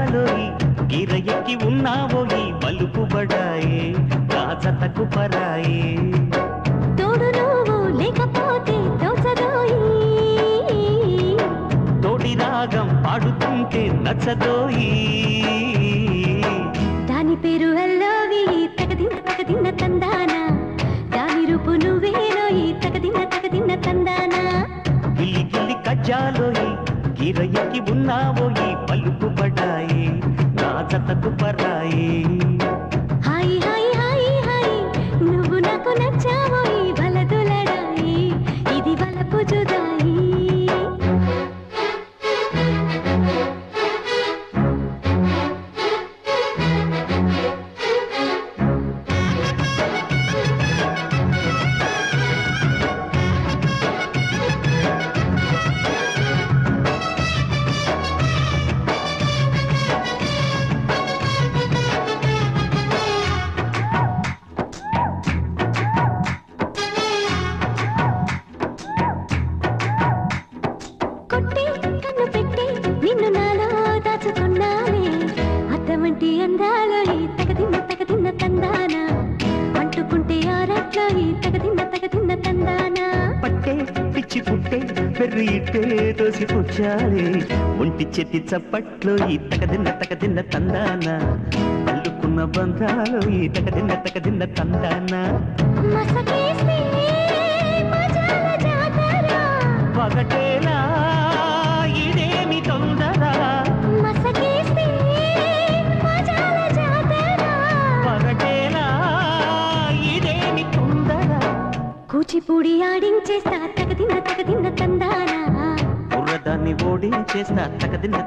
కజ్జాలోయి గీర ఎక్కి ఉన్నావోయి బలుపు బడాయే రాజతకు పరాయే తోడు నువ్వు లేకపోతే తోచదోయి తోడి రాగం పాడుతుంటే నచ్చదోయి దాని పేరు అల్లోవి తగదిన్న తందాన దాని రూపు నువ్వేనోయి తగదిన్న తందాన గిల్లి గిల్లి కజ్జాలోయి గీర ఎక్కి ఉన్నావోయి బలుపు బడాయే రాజతకు Paraye hi hi hi hi నువ్వు నాకు నచ్చావోయి బలదులడాయి ఇది వలపు జుదాయి నిన్ను నాలో దాచుకున్నానే అద్దమంటి అందాలో ఈ తగదిన్న తందాన అంటుకుంటే ఆరట్లో ఈ తగదిన్న తందాన పట్టే పిచ్చి పుట్టే పెర్రి ఇట్టే దోసి పుచ్చాలే ఒంటి చేతి చప్పట్లో ఈ తగదిన్న తందాన అల్లుకున్న బంధాలు ఈ తగదిన్న తందాన మసకేస్తే మజాల జాతర పగటేలా ఇదేమి తొందర మసకేస్తే మజాల జాతర పగటేలా ఇదేమి తొందర కూచిపూడి ఆడించేస్తా తగదిన్న తందాన బుర్రదాన్ని ఓడించేస్తా తగదిన్న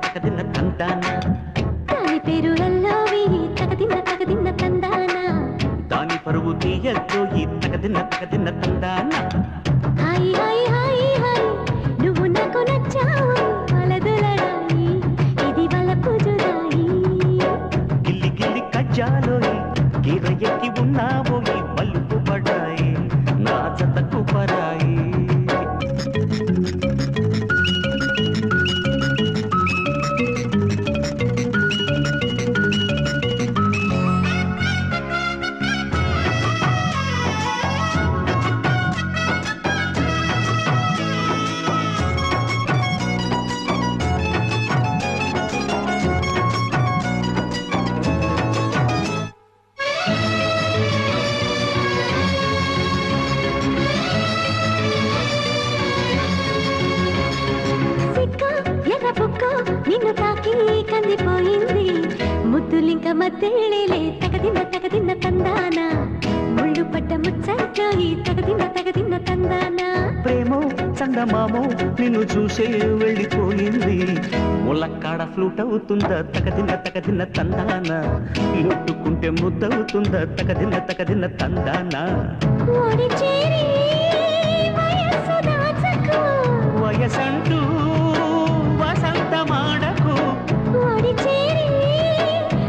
తందాన దాని పేరు అల్లోవి తగదిన్న తందాన దాని పరువు తీయద్దు ఈ తగదిన్న తందాన హాయ్ హాయ్ హాయ్ హాయ్ నువ్వు నాకు నచ్చావు వలదులడాయి ఇది వలపు జుదాయి గిల్లి గిల్లి కజ్జాలోయి గీర ఎక్కి ఉన్నావోయి బలుపు పడాయి నా జతకు పరాయి నిన్ను తాకి కందిపోయింది ముద్దులింక మధ్యలేలే తగదిన్న తందాన ముళ్ళు పడ్డ ముచ్చట్లో ఈ తగదిన్న తందాన ప్రేమో చందమామో నిన్ను చూసే వెళ్ళిపోయింది ములక్కాడ ఫ్లూట్ అవుతుందా తగదిన్న తందాన ముట్టుకుంటే ముద్దవుతుందా తగదిన్న తందాన ఓడి చేరి వయస్సు దాచకు వయసంటూ వసంతమాడకు ఓడి చేరి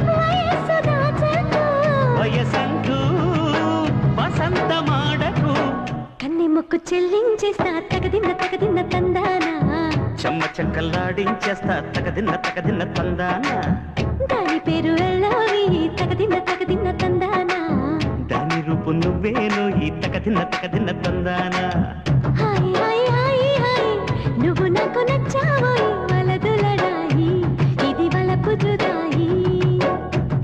వయస్సు దాచకు వయసంటూ వసంతమాడకు కన్ని మొక్కు చెల్లించేస్తా తగదిన్న తందాన చెమ్మ చెక్కల్లాడించేస్తా తగదిన్న తందాన దాని పేరు అల్లోవి తగదిన్న తందాన దాని రూపు నువ్వేను ఈ తగదిన్న తందాన హాయ్ హాయ్ హాయ్ హాయ్ నువ్వు నాకు నచ్చావోయి వలదులడాయి ఇది వలపు జుదాయి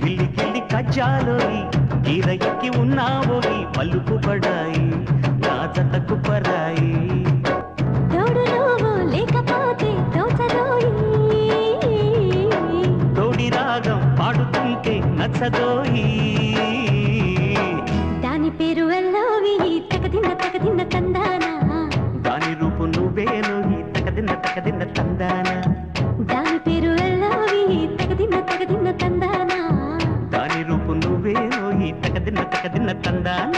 గిల్లి గిల్లి కజ్జాలోయి గీర ఎక్కి ఉన్నావోయి పలుకు పడాయి నా జతకు పరాయి తోడు నువ్వు లేకపోతే తోచదోయి తోడి రాగం పాడుతుంటే నచ్చదోయి దాని పేరు అల్లోవి తగదిన్న తందాన దాని రూపు నువ్వేను ఈ తగదిన్న తందాన దాని పేరు అల్లోవి తగదిన్న తందాన దాని రూపు నువ్వేను ఈ తగదిన్న తందాన